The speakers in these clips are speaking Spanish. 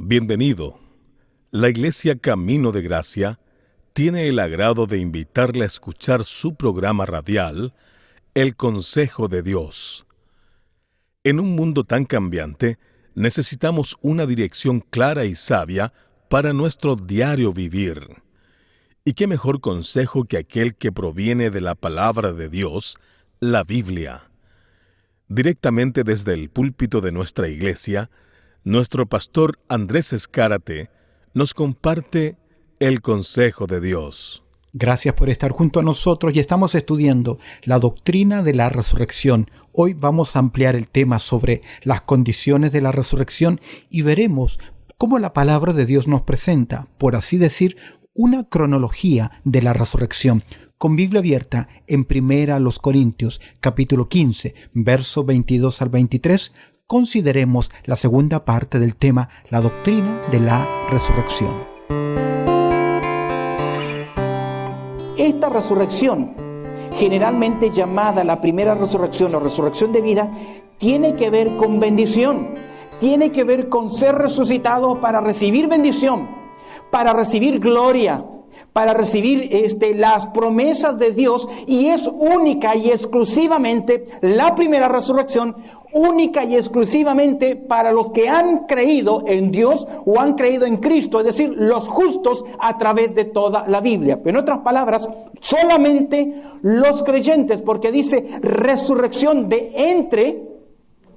Bienvenido. La Iglesia Camino de Gracia tiene el agrado de invitarle a escuchar su programa radial, El Consejo de Dios. En un mundo tan cambiante, necesitamos una dirección clara y sabia para nuestro diario vivir. ¿Y qué mejor consejo que aquel que proviene de la palabra de Dios, la Biblia? Directamente desde el púlpito de nuestra iglesia, nuestro pastor Andrés Escárate nos comparte el consejo de Dios. Gracias por estar junto a nosotros y estamos estudiando la doctrina de la resurrección. Hoy vamos a ampliar el tema sobre las condiciones de la resurrección y veremos cómo la palabra de Dios nos presenta, por así decir, una cronología de la resurrección. Con Biblia abierta en 1 Corintios, capítulo 15, versos 22 al 23, consideremos la segunda parte del tema, la doctrina de la resurrección. Esta resurrección, generalmente llamada la primera resurrección o resurrección de vida, tiene que ver con bendición, tiene que ver con ser resucitado para recibir bendición, para recibir gloria, para recibir las promesas de Dios, y es única y exclusivamente la primera resurrección, única y exclusivamente para los que han creído en Dios o han creído en Cristo, es decir, los justos a través de toda la Biblia. En otras palabras, solamente los creyentes, porque dice resurrección de entre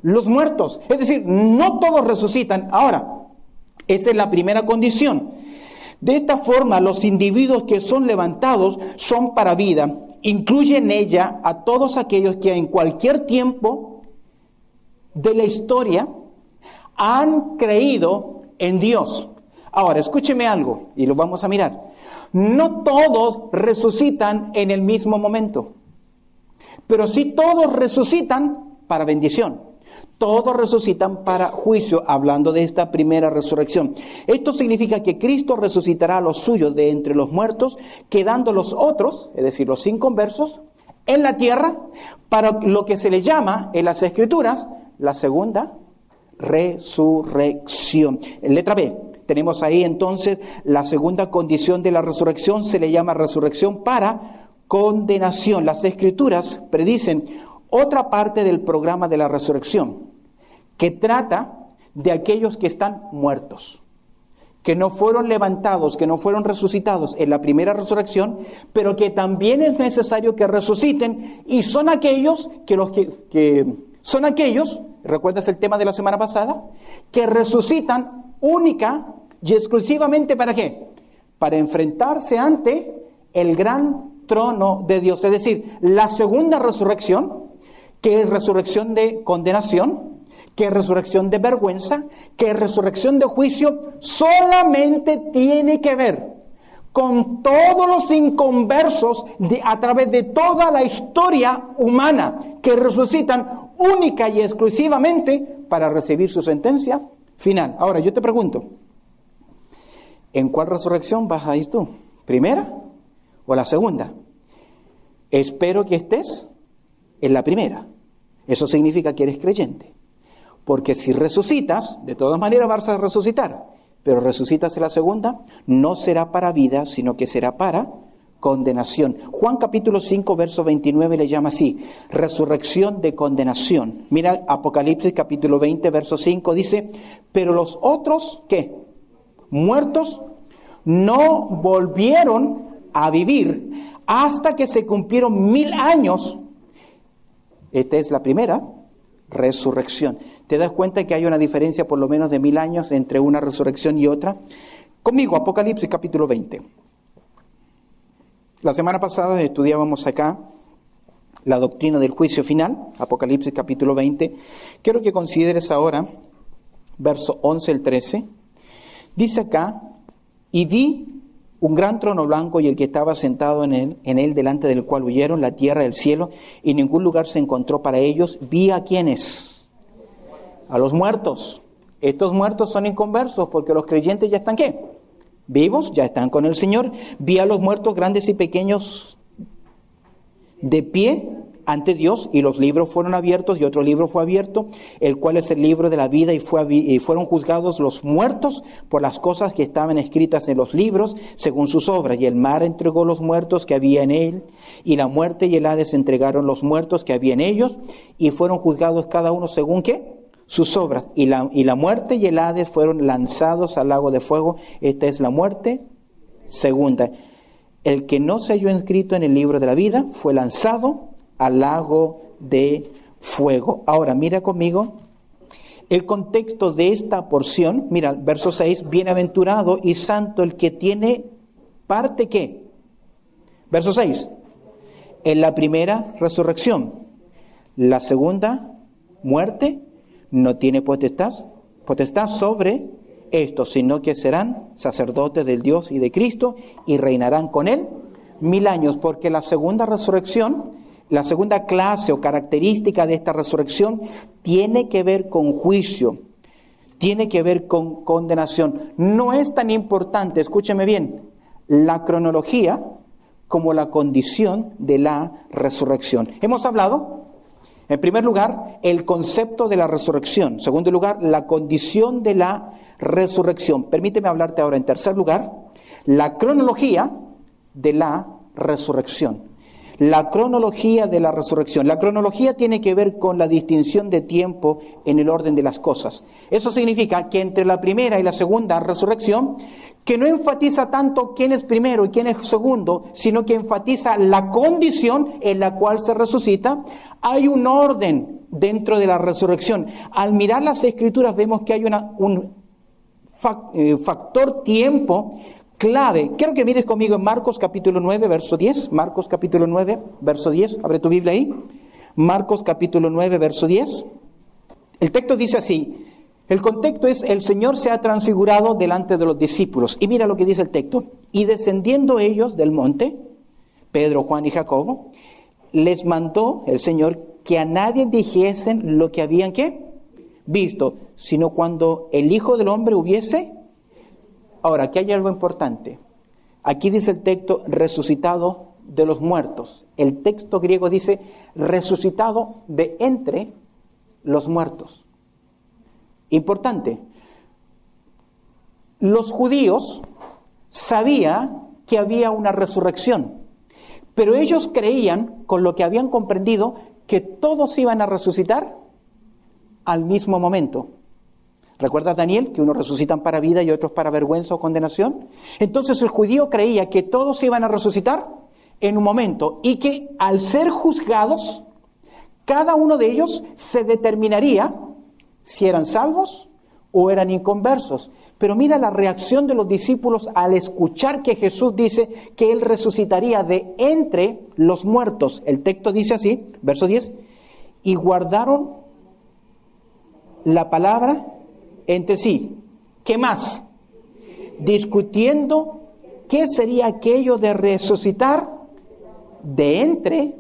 los muertos, es decir, no todos resucitan. Ahora, esa es la primera condición. De esta forma, los individuos que son levantados son para vida. Incluye en ella a todos aquellos que en cualquier tiempo de la historia han creído en Dios. Ahora, escúcheme algo y lo vamos a mirar. No todos resucitan en el mismo momento, pero sí todos resucitan para bendición. Todos resucitan para juicio, hablando de esta primera resurrección. Esto significa que Cristo resucitará a los suyos de entre los muertos, quedando los otros, es decir, los inconversos, en la tierra, para lo que se le llama en las Escrituras la segunda resurrección. En letra B, tenemos ahí entonces la segunda condición de la resurrección, se le llama resurrección para condenación. Las Escrituras predicen otra parte del programa de la resurrección, que trata de aquellos que están muertos, que no fueron levantados, que no fueron resucitados en la primera resurrección, pero que también es necesario que resuciten, y son aquellos son aquellos, ¿recuerdas el tema de la semana pasada? Que resucitan única y exclusivamente ¿para qué? Para enfrentarse ante el gran trono de Dios. Es decir, la segunda resurrección, que es resurrección de condenación, que es resurrección de vergüenza, que es resurrección de juicio, solamente tiene que ver con todos los inconversos a través de toda la historia humana, que resucitan única y exclusivamente para recibir su sentencia final. Ahora, yo te pregunto, ¿en cuál resurrección vas a ir tú? ¿Primera o la segunda? Espero que estés en la primera. Eso significa que eres creyente. Porque si resucitas, de todas maneras vas a resucitar. Pero resucitas en la segunda, no será para vida, sino que será para condenación. Juan capítulo 5, verso 29 le llama así, resurrección de condenación. Mira Apocalipsis capítulo 20, verso 5, dice, pero los otros, ¿qué? Muertos, no volvieron a vivir hasta que se cumplieron 1000 años. Esta es la primera resurrección. ¿Te das cuenta que hay una diferencia por lo menos de 1000 años entre una resurrección y otra? Conmigo, Apocalipsis capítulo 20. La semana pasada estudiábamos acá la doctrina del juicio final, Apocalipsis capítulo 20. Quiero que consideres ahora, verso 11 al 13. Dice acá, y vi un gran trono blanco y el que estaba sentado en él, delante del cual huyeron la tierra y el cielo, y ningún lugar se encontró para ellos. Vi a ¿quiénes? A los muertos. Estos muertos son inconversos, porque los creyentes ya están ¿qué? Vivos, ya están con el Señor. Vi a los muertos grandes y pequeños de pie ante Dios, y los libros fueron abiertos, y otro libro fue abierto, el cual es el libro de la vida, y fueron juzgados los muertos por las cosas que estaban escritas en los libros, según sus obras. Y el mar entregó los muertos que había en él, y la muerte y el Hades entregaron los muertos que había en ellos, y fueron juzgados cada uno según ¿qué? Sus obras. Y la muerte y el Hades fueron lanzados al lago de fuego. Esta es la muerte segunda. El que no se halló inscrito en el libro de la vida fue lanzado al lago de fuego. Ahora, mira conmigo el contexto de esta porción. Mira, verso 6, bienaventurado y santo el que tiene parte, ¿qué? Verso 6, en la primera resurrección. La segunda, muerte, no tiene potestad sobre esto, sino que serán sacerdotes del Dios y de Cristo y reinarán con él 1000 años, porque la segunda resurrección, la segunda clase o característica de esta resurrección tiene que ver con juicio, tiene que ver con condenación. No es tan importante, escúcheme bien, la cronología como la condición de la resurrección. Hemos hablado, en primer lugar, el concepto de la resurrección. En segundo lugar, la condición de la resurrección. Permíteme hablarte ahora, en tercer lugar, la cronología de la resurrección. La cronología de la resurrección. La cronología tiene que ver con la distinción de tiempo en el orden de las cosas. Eso significa que entre la primera y la segunda resurrección, que no enfatiza tanto quién es primero y quién es segundo, sino que enfatiza la condición en la cual se resucita, hay un orden dentro de la resurrección. Al mirar las Escrituras vemos que hay un factor tiempo clave. Quiero que mires conmigo en Marcos capítulo 9, verso 10. Marcos capítulo 9, verso 10. Abre tu Biblia ahí. Marcos capítulo 9, verso 10. El texto dice así. El contexto es: el Señor se ha transfigurado delante de los discípulos. Y mira lo que dice el texto. Y descendiendo ellos del monte, Pedro, Juan y Jacobo, les mandó el Señor que a nadie dijesen lo que habían ¿qué? Visto, sino cuando el Hijo del Hombre hubiese... Ahora, aquí hay algo importante. Aquí dice el texto resucitado de los muertos. El texto griego dice resucitado de entre los muertos. Importante. Los judíos sabían que había una resurrección, pero ellos creían, con lo que habían comprendido, que todos iban a resucitar al mismo momento. ¿Recuerdas, Daniel, que unos resucitan para vida y otros para vergüenza o condenación? Entonces el judío creía que todos iban a resucitar en un momento y que al ser juzgados, cada uno de ellos se determinaría si eran salvos o eran inconversos. Pero mira la reacción de los discípulos al escuchar que Jesús dice que Él resucitaría de entre los muertos. El texto dice así, verso 10, y guardaron la palabra entre sí. ¿Qué más? Discutiendo qué sería aquello de resucitar de entre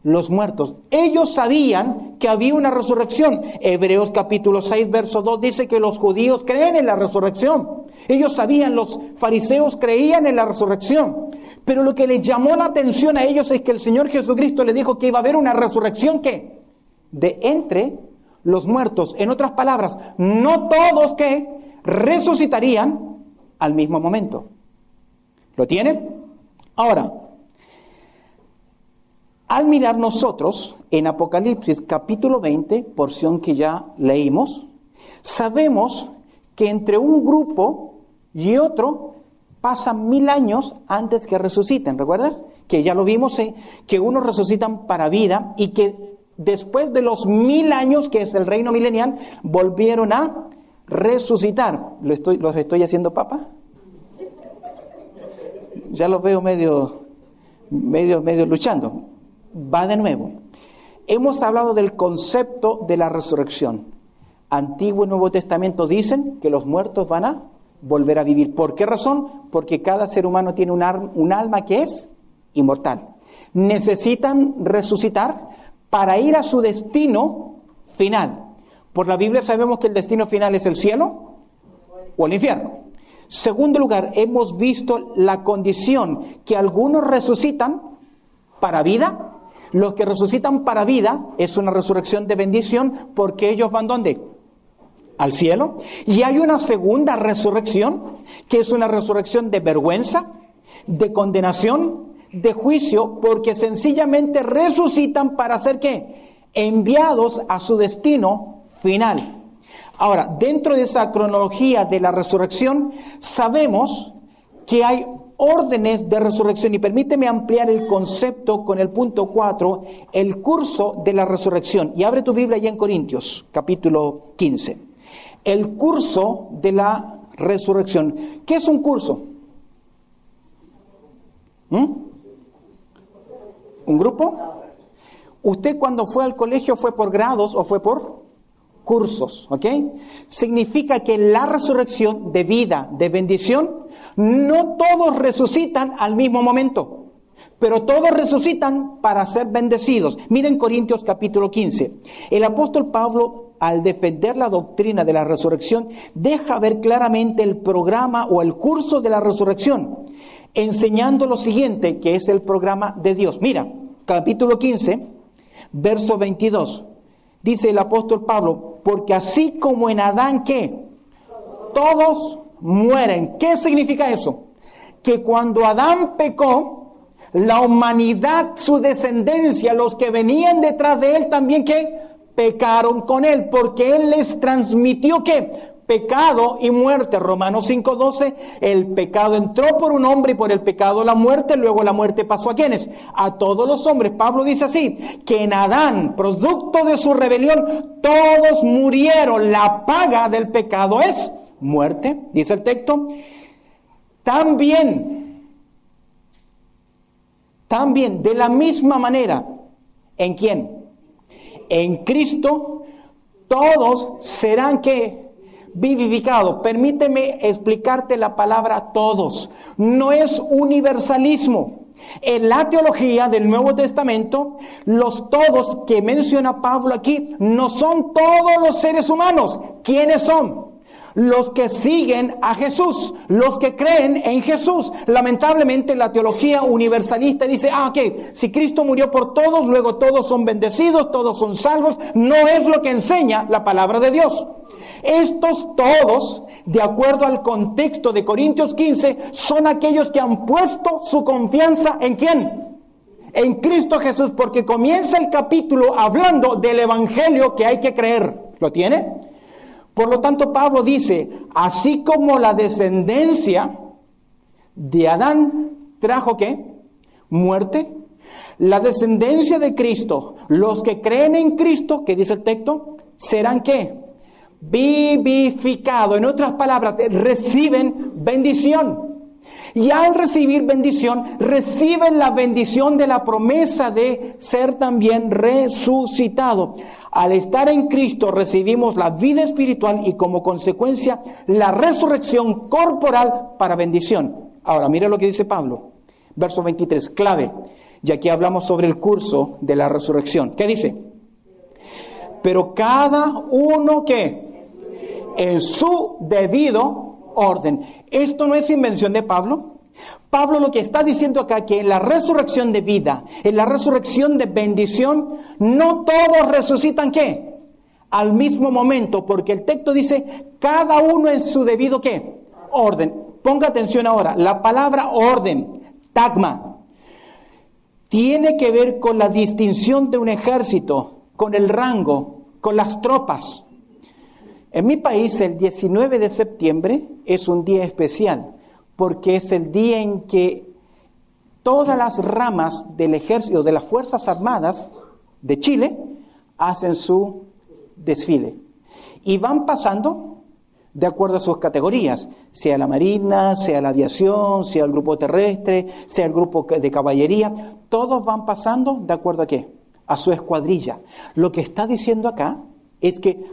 los muertos. Ellos sabían que había una resurrección. Hebreos capítulo 6, verso 2 dice que los judíos creen en la resurrección. Ellos sabían, los fariseos creían en la resurrección. Pero lo que les llamó la atención a ellos es que el Señor Jesucristo les dijo que iba a haber una resurrección, ¿qué? De entre los muertos. En otras palabras, no todos que resucitarían al mismo momento. ¿Lo tienen? Ahora, al mirar nosotros en Apocalipsis capítulo 20, porción que ya leímos, sabemos que entre un grupo y otro pasan 1000 años antes que resuciten. ¿Recuerdas? Que ya lo vimos, que unos resucitan para vida y que después de los 1000 años, que es el reino milenial, volvieron a resucitar. ¿Los estoy haciendo papa? Ya los veo medio luchando. Va de nuevo. Hemos hablado del concepto de la resurrección. Antiguo y Nuevo Testamento dicen que los muertos van a volver a vivir. ¿Por qué razón? Porque cada ser humano tiene un alma que es inmortal. Necesitan resucitar para ir a su destino final. Por la Biblia sabemos que el destino final es el cielo o el infierno. Segundo lugar, hemos visto la condición que algunos resucitan para vida, Los que resucitan para vida es una resurrección de bendición porque ellos van ¿dónde? Al cielo. Y hay una segunda resurrección que es una resurrección de vergüenza, de condenación, de juicio, porque sencillamente resucitan para ser ¿qué? Enviados a su destino final. Ahora, dentro de esa cronología de la resurrección, sabemos que hay órdenes de resurrección. Y permíteme ampliar el concepto con el punto 4, el curso de la resurrección. Y abre tu Biblia allá en Corintios, capítulo 15. El curso de la resurrección. ¿Qué es un curso? ¿Un grupo? ¿Usted cuando fue al colegio fue por grados o fue por cursos? ¿Ok? Significa que la resurrección de vida, de bendición, no todos resucitan al mismo momento, pero todos resucitan para ser bendecidos. Miren Corintios capítulo 15. El apóstol Pablo, al defender la doctrina de la resurrección, deja ver claramente el programa o el curso de la resurrección, enseñando lo siguiente, que es el programa de Dios. Mira, capítulo 15, verso 22. Dice el apóstol Pablo, porque así como en Adán, ¿qué? Todos mueren. ¿Qué significa eso? Que cuando Adán pecó, la humanidad, su descendencia, los que venían detrás de él también, ¿qué? Pecaron con él, porque él les transmitió, ¿qué? Pecado y muerte. Romanos 5:12, el pecado entró por un hombre y por el pecado la muerte, luego la muerte pasó ¿a quiénes? A todos los hombres. Pablo dice así, que en Adán, producto de su rebelión, todos murieron. La paga del pecado es muerte, dice el texto. También, de la misma manera, ¿en quién? En Cristo, todos serán ¿qué? Vivificados. Permíteme explicarte la palabra todos. No es universalismo. En la teología del Nuevo Testamento, los todos que menciona Pablo aquí no son todos los seres humanos. ¿Quiénes son? Los que siguen a Jesús, los que creen en Jesús. Lamentablemente la teología universalista dice, si Cristo murió por todos, luego todos son bendecidos, todos son salvos. No es lo que enseña la palabra de Dios. Estos todos, de acuerdo al contexto de Corintios 15, son aquellos que han puesto su confianza ¿en quién? En Cristo Jesús, porque comienza el capítulo hablando del evangelio que hay que creer. ¿Lo tiene? Por lo tanto, Pablo dice, así como la descendencia de Adán trajo ¿qué? Muerte, la descendencia de Cristo, los que creen en Cristo, que dice el texto, serán ¿qué? Vivificados. En otras palabras, reciben bendición. Y al recibir bendición, reciben la bendición de la promesa de ser también resucitado. Al estar en Cristo recibimos la vida espiritual y como consecuencia la resurrección corporal para bendición. Ahora, mira lo que dice Pablo, verso 23, clave, ya que hablamos sobre el curso de la resurrección. ¿Qué dice? Pero cada uno ¿qué? En su debido orden. Esto no es invención de Pablo. Pablo lo que está diciendo acá, que en la resurrección de vida, en la resurrección de bendición, no todos resucitan ¿qué? Al mismo momento, porque el texto dice, cada uno en su debido ¿qué? Orden. Ponga atención ahora, la palabra orden, tagma, tiene que ver con la distinción de un ejército, con el rango, con las tropas. En mi país, el 19 de septiembre es un día especial, porque es el día en que todas las ramas del ejército, de las Fuerzas Armadas de Chile, hacen su desfile. Y van pasando de acuerdo a sus categorías, sea la Marina, sea la aviación, sea el grupo terrestre, sea el grupo de caballería. Todos van pasando de acuerdo a ¿qué? A su escuadrilla. Lo que está diciendo acá es que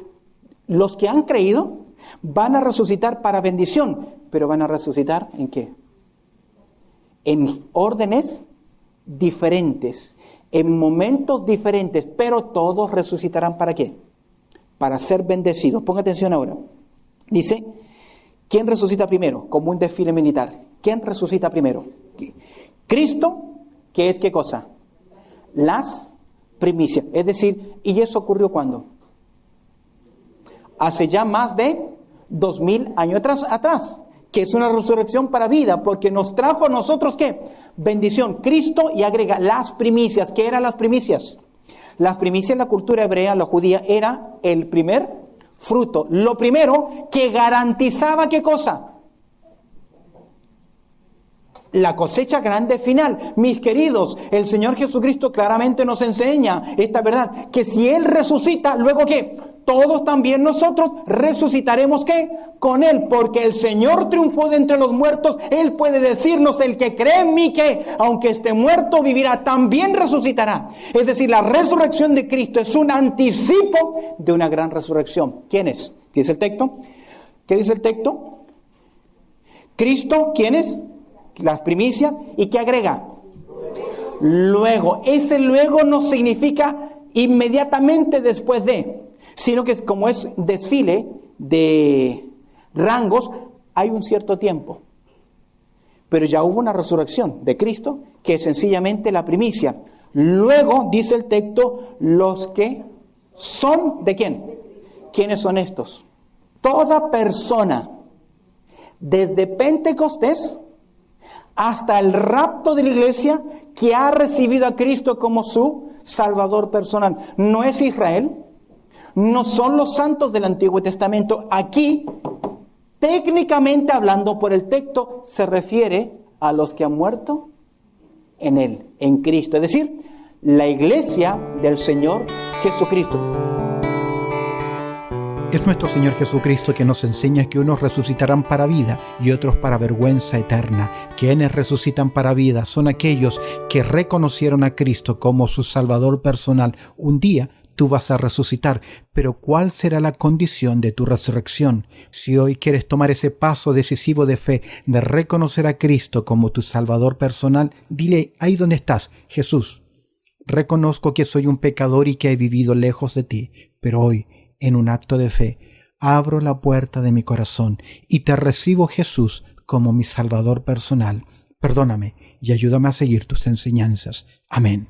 los que han creído van a resucitar para bendición, pero van a resucitar ¿en qué? En órdenes diferentes, en momentos diferentes, pero todos resucitarán ¿para qué? Para ser bendecidos. Ponga atención ahora. Dice, ¿quién resucita primero? Como un desfile militar. ¿Quién resucita primero? Cristo, que es ¿qué cosa? las primicias. Es decir, ¿y eso ocurrió cuándo? Hace ya más de 2000 años atrás, que es una resurrección para vida, porque nos trajo a nosotros, ¿qué? Bendición. Cristo, y agrega las primicias. ¿Qué eran las primicias? Las primicias en la cultura hebrea, la judía, era el primer fruto. Lo primero que garantizaba, ¿qué cosa? La cosecha grande final. Mis queridos, el Señor Jesucristo claramente nos enseña esta verdad, que si Él resucita, ¿luego qué? Todos también nosotros resucitaremos, ¿qué? Con Él, porque el Señor triunfó de entre los muertos. Él puede decirnos, el que cree en mí, que aunque esté muerto, vivirá, también resucitará. Es decir, la resurrección de Cristo es un anticipo de una gran resurrección. ¿Quién es? ¿Qué dice el texto? ¿Qué dice el texto? Cristo, ¿quién es? Las primicias. ¿Y qué agrega? Luego. Ese luego no significa inmediatamente después de, sino que como es desfile de rangos, hay un cierto tiempo. Pero ya hubo una resurrección de Cristo, que es sencillamente la primicia. Luego, dice el texto, los que son, ¿de quién? ¿Quiénes son estos? Toda persona, desde Pentecostés hasta el rapto de la iglesia, que ha recibido a Cristo como su Salvador personal. No es Israel, no son los santos del Antiguo Testamento. Aquí, técnicamente hablando por el texto, se refiere a los que han muerto en Él, en Cristo. Es decir, la iglesia del Señor Jesucristo. Es nuestro Señor Jesucristo que nos enseña que unos resucitarán para vida y otros para vergüenza eterna. Quienes resucitan para vida son aquellos que reconocieron a Cristo como su Salvador personal. Un día tú vas a resucitar, pero ¿cuál será la condición de tu resurrección? Si hoy quieres tomar ese paso decisivo de fe, de reconocer a Cristo como tu Salvador personal, dile ahí donde estás: Jesús, reconozco que soy un pecador y que he vivido lejos de ti, pero hoy, en un acto de fe, abro la puerta de mi corazón y te recibo, Jesús, como mi Salvador personal. Perdóname y ayúdame a seguir tus enseñanzas. Amén.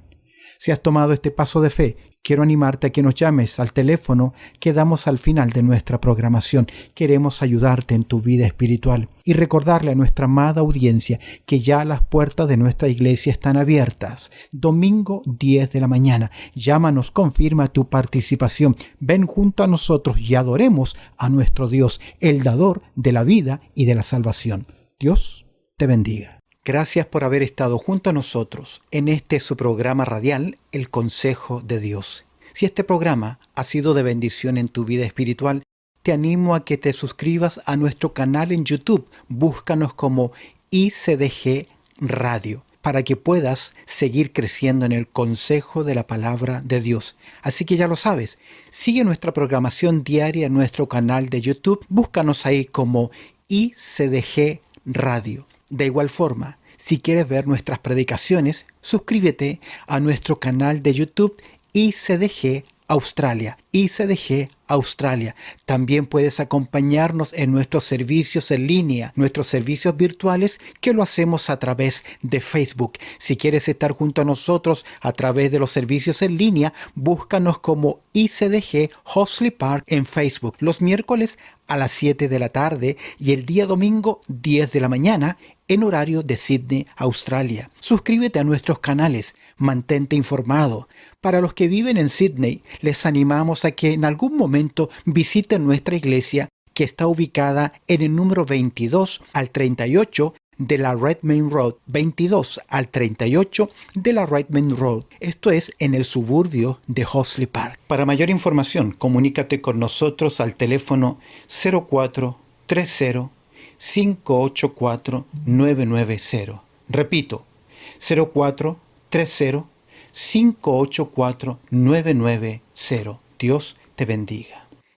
Si has tomado este paso de fe, quiero animarte a que nos llames al teléfono que damos al final de nuestra programación. Queremos ayudarte en tu vida espiritual y recordarle a nuestra amada audiencia que ya las puertas de nuestra iglesia están abiertas. Domingo 10 de la mañana. Llámanos, confirma tu participación. Ven junto a nosotros y adoremos a nuestro Dios, el dador de la vida y de la salvación. Dios te bendiga. Gracias por haber estado junto a nosotros en este su programa radial, El Consejo de Dios. Si este programa ha sido de bendición en tu vida espiritual, te animo a que te suscribas a nuestro canal en YouTube. Búscanos como ICDG Radio para que puedas seguir creciendo en el consejo de la palabra de Dios. Así que ya lo sabes, sigue nuestra programación diaria en nuestro canal de YouTube. Búscanos ahí como ICDG Radio. De igual forma, si quieres ver nuestras predicaciones, suscríbete a nuestro canal de YouTube ICDG Australia. ICDG Australia. También puedes acompañarnos en nuestros servicios en línea, nuestros servicios virtuales que lo hacemos a través de Facebook. Si quieres estar junto a nosotros a través de los servicios en línea, búscanos como ICDG Hoxley Park en Facebook. Los miércoles a las 7 de la tarde y el día domingo 10 de la mañana en horario de Sydney, Australia. Suscríbete a nuestros canales, mantente informado. Para los que viven en Sydney, les animamos a que en algún momento visiten nuestra iglesia, que está ubicada en el número 22 al 38 de la Redmayne Road, 22 al 38 de la Redmayne Road. Esto es en el suburbio de Hoxley Park. Para mayor información, comunícate con nosotros al teléfono 0430 584 990. Repito, 0430 584 990. Dios te bendiga.